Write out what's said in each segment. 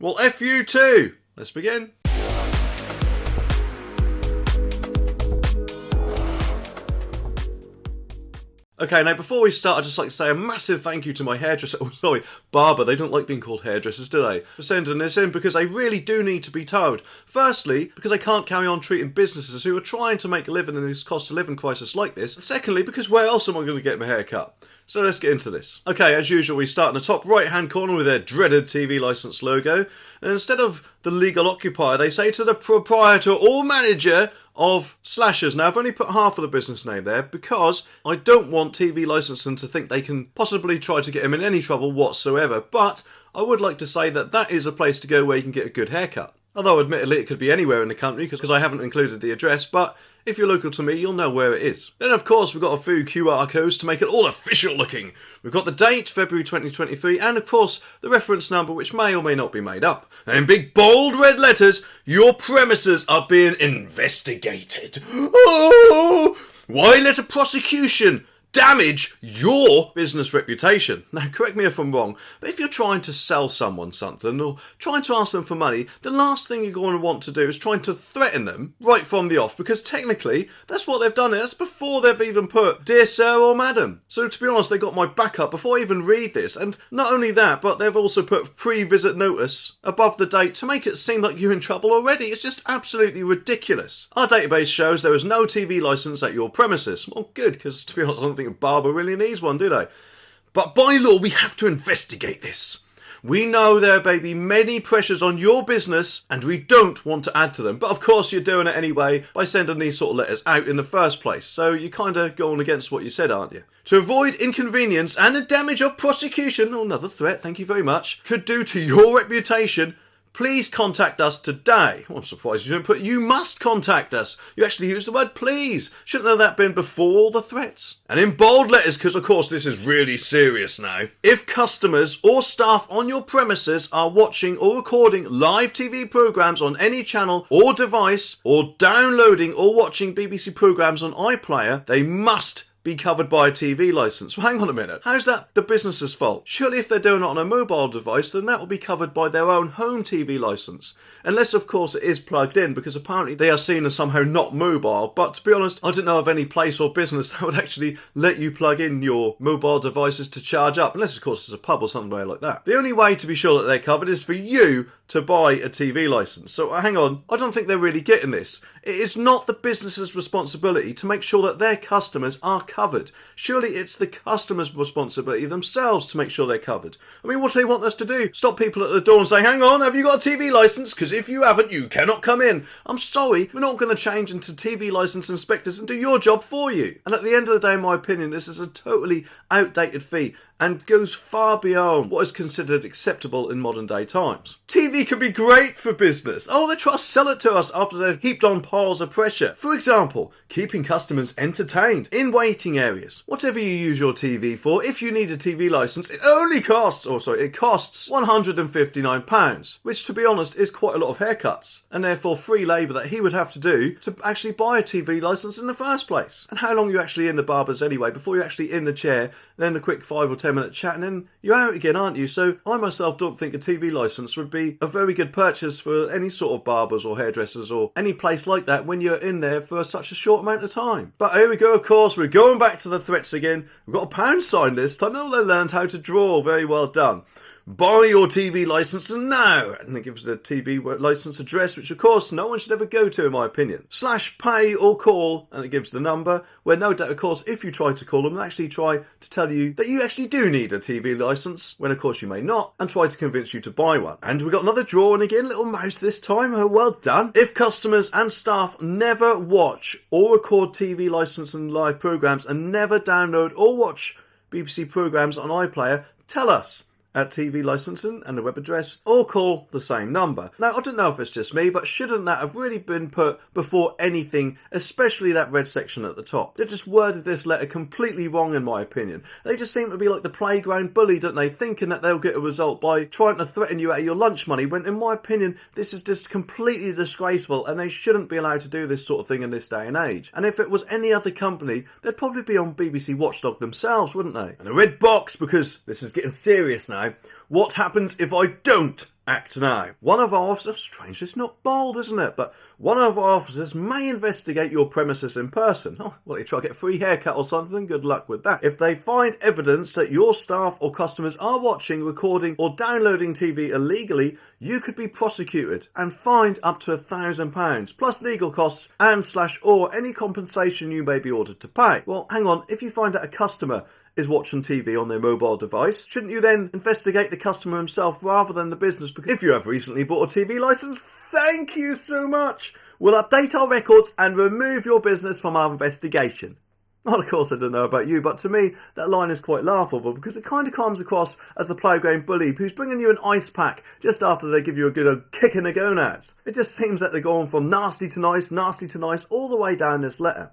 Well, F you too. Let's begin. Okay, now before we start, I'd just like to say a massive thank you to my hairdresser, barber, they don't like being called hairdressers, do they? For sending this in, because they really do need to be towed. Firstly, because I can't carry on treating businesses who are trying to make a living in this cost of living crisis like this. And secondly, because where else am I going to get my hair cut? So let's get into this. Okay, as usual, we start in the top right-hand corner with their dreaded TV licence logo. And instead of the legal occupier, they say to the proprietor or manager of slashers. Now, I've only put half of the business name there because I don't want TV licensing to think they can possibly try to get him in any trouble whatsoever. But I would like to say that that is a place to go where you can get a good haircut. Although, admittedly, it could be anywhere in the country because I haven't included the address, but if you're local to me, you'll know where it is. Then, of course, we've got a few QR codes to make it all official looking. We've got the date, February 2023, and, of course, the reference number, which may or may not be made up. And in big, bold red letters, your premises are being investigated. Oh! Why let a prosecution damage your business reputation? Now, correct me if I'm wrong, but if you're trying to sell someone something or trying to ask them for money, the last thing you're going to want to do is trying to threaten them right from the off, because technically that's what they've done. That's before they've even put "Dear Sir" or "Madam." So to be honest, they got my backup before I even read this. And not only that, but they've also put pre-visit notice above the date to make it seem like you're in trouble already. It's just absolutely ridiculous. Our database shows there is no TV licence at your premises. Well, good, because to be honest, I don't think a barber really needs one, do they? But by law, we have to investigate this. We know there may be many pressures on your business, and we don't want to add to them. But of course, you're doing it anyway by sending these sort of letters out in the first place. So you're kind of going against what you said, aren't you? To avoid inconvenience and the damage of prosecution, or another threat, thank you very much, could do to your reputation, please contact us today. Well, I'm surprised you didn't put "you must contact us." You actually used the word "please." Shouldn't have that been before all the threats? And in bold letters, because of course this is really serious now. If customers or staff on your premises are watching or recording live TV programmes on any channel or device, or downloading or watching BBC programmes on iPlayer, they must be covered by a TV licence. Well, hang on a minute. How's that the business's fault? Surely if they're doing it on a mobile device, then that will be covered by their own home TV licence. Unless, of course, it is plugged in, because apparently they are seen as somehow not mobile. But to be honest, I don't know of any place or business that would actually let you plug in your mobile devices to charge up. Unless, of course, it's a pub or somewhere like that. The only way to be sure that they're covered is for you to buy a TV licence. So hang on, I don't think they're really getting this. It is not the business's responsibility to make sure that their customers are covered. Surely it's the customer's responsibility themselves to make sure they're covered. I mean, what do they want us to do? Stop people at the door and say, "Hang on, have you got a TV licence? Because if you haven't, you cannot come in." I'm sorry, we're not going to change into TV licence inspectors and do your job for you. And at the end of the day, in my opinion, this is a totally outdated fee and goes far beyond what is considered acceptable in modern day times. TV can be great for business. Oh, they try to sell it to us after they've heaped on piles of pressure. For example, keeping customers entertained in waiting areas. Whatever you use your TV for, if you need a TV licence, it costs £159, which to be honest is quite a lot of haircuts, and therefore free labour that he would have to do to actually buy a TV licence in the first place. And how long are you actually in the barber's anyway, before you're actually in the chair, then a quick 5 or 10 minute chat, and then you're out again, aren't you? So I myself don't think a TV licence would be a very good purchase for any sort of barbers or hairdressers or any place like that when you're in there for such a short amount of time. But here we go, of course, we're going back to the threats again. We've got a pound sign this time. Oh, they learned how to draw. Very well done. Buy your TV licence now. And it gives the TV licence address, which of course no one should ever go to in my opinion. /pay or call, and it gives the number, where no doubt of course if you try to call them, they'll actually try to tell you that you actually do need a TV licence, when of course you may not, and try to convince you to buy one. And we've got another draw, and again, little mouse this time. Oh, well done. If customers and staff never watch or record TV licence and live programmes, and never download or watch BBC programmes on iPlayer, tell us at TV licensing and the web address, or call the same number. Now, I don't know if it's just me, but shouldn't that have really been put before anything, especially that red section at the top? They've just worded this letter completely wrong in my opinion. They just seem to be like the playground bully, don't they, thinking that they'll get a result by trying to threaten you out of your lunch money, when in my opinion this is just completely disgraceful, and they shouldn't be allowed to do this sort of thing in this day and age. And if it was any other company, they'd probably be on BBC Watchdog themselves, wouldn't they? And a red box, because this is getting serious now. What happens if I don't Act now. One of our officers, strange, it's not bold, isn't it? But one of our officers may investigate your premises in person. Oh, well, you try to get a free haircut or something, good luck with that. If they find evidence that your staff or customers are watching, recording or downloading TV illegally, you could be prosecuted and fined up to £1,000, plus legal costs and / any compensation you may be ordered to pay. Well, hang on, if you find that a customer is watching TV on their mobile device, shouldn't you then investigate the customer himself rather than the business? Because if you have recently bought a TV licence, thank you so much. We'll update our records and remove your business from our investigation. Well, of course, I don't know about you, but to me, that line is quite laughable because it kind of comes across as the playground bully who's bringing you an ice pack just after they give you a good old kick in the gonads. It just seems that they're going from nasty to nice, all the way down this letter.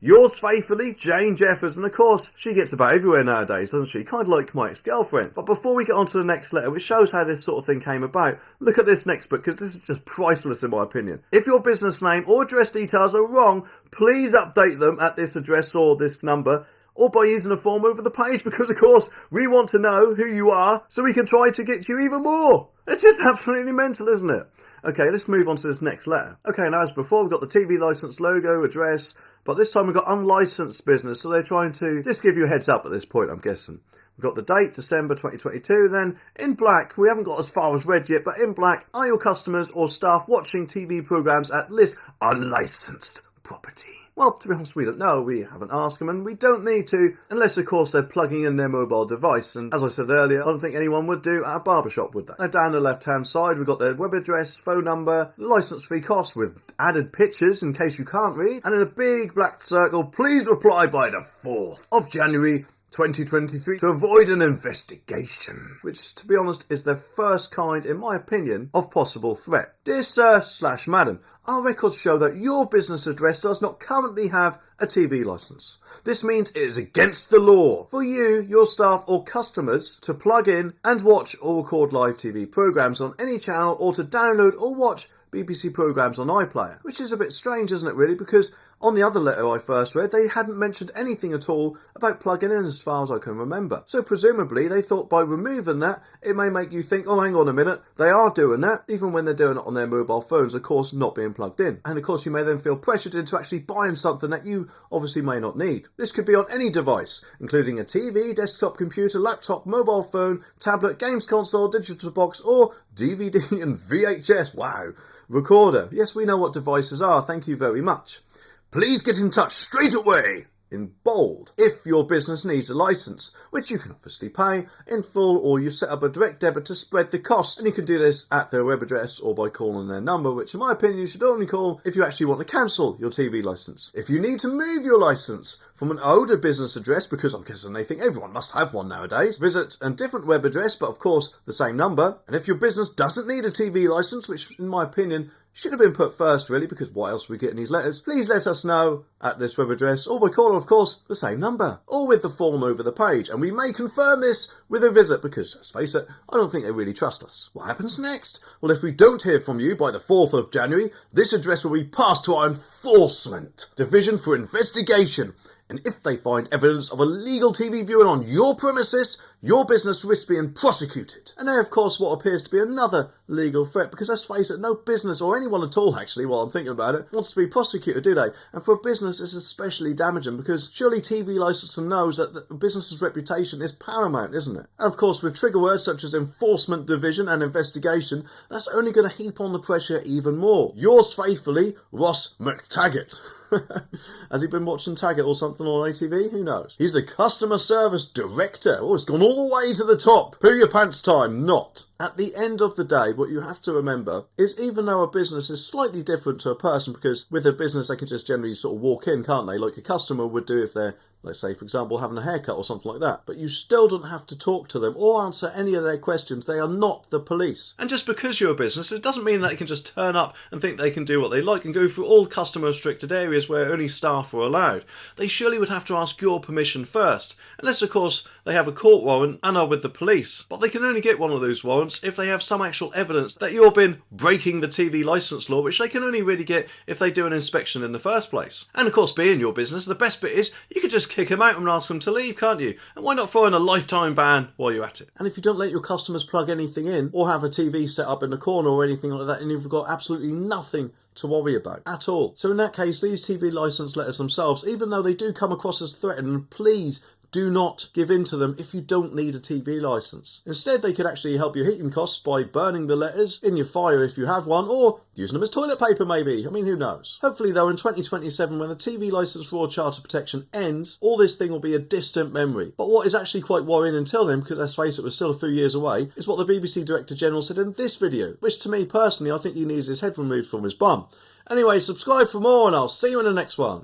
Yours faithfully, Jane Jeffers, and of course, she gets about everywhere nowadays, doesn't she? Kind of like my ex-girlfriend. But before we get on to the next letter, which shows how this sort of thing came about, look at this next bit, because this is just priceless in my opinion. If your business name or address details are wrong, please update them at this address or this number, or by using a form over the page, because of course, we want to know who you are, so we can try to get you even more. It's just absolutely mental, isn't it? Okay, let's move on to this next letter. Okay, now as before, we've got the TV licence logo, address, but this time we've got unlicensed business, so they're trying to just give you a heads up at this point, I'm guessing. We've got the date, December 2022, then in black, we haven't got as far as red yet, but in black, are your customers or staff watching TV programmes at this unlicensed property? Well, to be honest, we don't know. We haven't asked them, and we don't need to, unless, of course, they're plugging in their mobile device. And as I said earlier, I don't think anyone would do at a barbershop, would they? Now, down the left-hand side, we've got their web address, phone number, license fee cost with added pictures in case you can't read, and in a big black circle, please reply by the 4th of January 2023 to avoid an investigation, which, to be honest, is their first kind, in my opinion, of possible threat. Dear Sir/Madam, our records show that your business address does not currently have a TV licence. This means it is against the law for you, your staff or customers to plug in and watch or record live TV programmes on any channel or to download or watch BBC programmes on iPlayer, which is a bit strange, isn't it, really, because on the other letter I first read, they hadn't mentioned anything at all about plugging in as far as I can remember. So presumably they thought by removing that, it may make you think, oh, hang on a minute, they are doing that, even when they're doing it on their mobile phones, of course, not being plugged in. And of course, you may then feel pressured into actually buying something that you obviously may not need. This could be on any device, including a TV, desktop computer, laptop, mobile phone, tablet, games console, digital box, or DVD and VHS, wow, recorder. Yes, we know what devices are, thank you very much. Please get in touch straight away, in bold, if your business needs a licence, which you can obviously pay in full, or you set up a direct debit to spread the cost. And you can do this at their web address or by calling their number, which in my opinion you should only call if you actually want to cancel your TV licence. If you need to move your licence from an older business address, because I'm guessing they think everyone must have one nowadays, visit a different web address, but of course the same number. And if your business doesn't need a TV licence, which in my opinion should have been put first, really, because what else are we getting these letters? Please let us know at this web address, or by calling, of course, the same number, or with the form over the page. And we may confirm this with a visit, because, let's face it, I don't think they really trust us. What happens next? Well, if we don't hear from you by the 4th of January, this address will be passed to our Enforcement Division for investigation. And if they find evidence of illegal TV viewing on your premises, your business risks being prosecuted. And now, of course, what appears to be another legal threat, because let's face it, no business, or anyone at all, actually, while I'm thinking about it, wants to be prosecuted, do they? And for a business, it's especially damaging, because surely TV licensing knows that the business's reputation is paramount, isn't it? And of course, with trigger words such as Enforcement Division and investigation, that's only going to heap on the pressure even more. Yours faithfully, Ross McTaggart. Has he been watching Taggart or something on ATV? Who knows? He's the Customer Service Director. Oh, it's gone all the way to the top. Poo your pants time, not. At the end of the day, what you have to remember is even though a business is slightly different to a person, because with a business they can just generally sort of walk in, can't they? Like a customer would do if they're, let's say, for example, having a haircut or something like that. But you still don't have to talk to them or answer any of their questions. They are not the police. And just because you're a business, it doesn't mean that they can just turn up and think they can do what they like and go through all customer-restricted areas where only staff are allowed. They surely would have to ask your permission first, unless, of course, they have a court warrant and are with the police. But they can only get one of those warrants if they have some actual evidence that you've been breaking the TV licence law, which they can only really get if they do an inspection in the first place. And, of course, being your business, the best bit is you could just kick them out and ask them to leave, can't you? And why not throw in a lifetime ban while you're at it? And if you don't let your customers plug anything in or have a TV set up in the corner or anything like that, and you've got absolutely nothing to worry about at all. So in that case, these TV license letters themselves, even though they do come across as threatening, please do not give in to them if you don't need a TV license. Instead, they could actually help your heating costs by burning the letters in your fire if you have one, or using them as toilet paper maybe. I mean, who knows? Hopefully though, in 2027, when the TV Licence Raw Charter Protection ends, all this thing will be a distant memory. But what is actually quite worrying until then, because let's face it, we're still a few years away, is what the BBC Director General said in this video, which to me personally, I think he needs his head removed from his bum. Anyway, subscribe for more and I'll see you in the next one.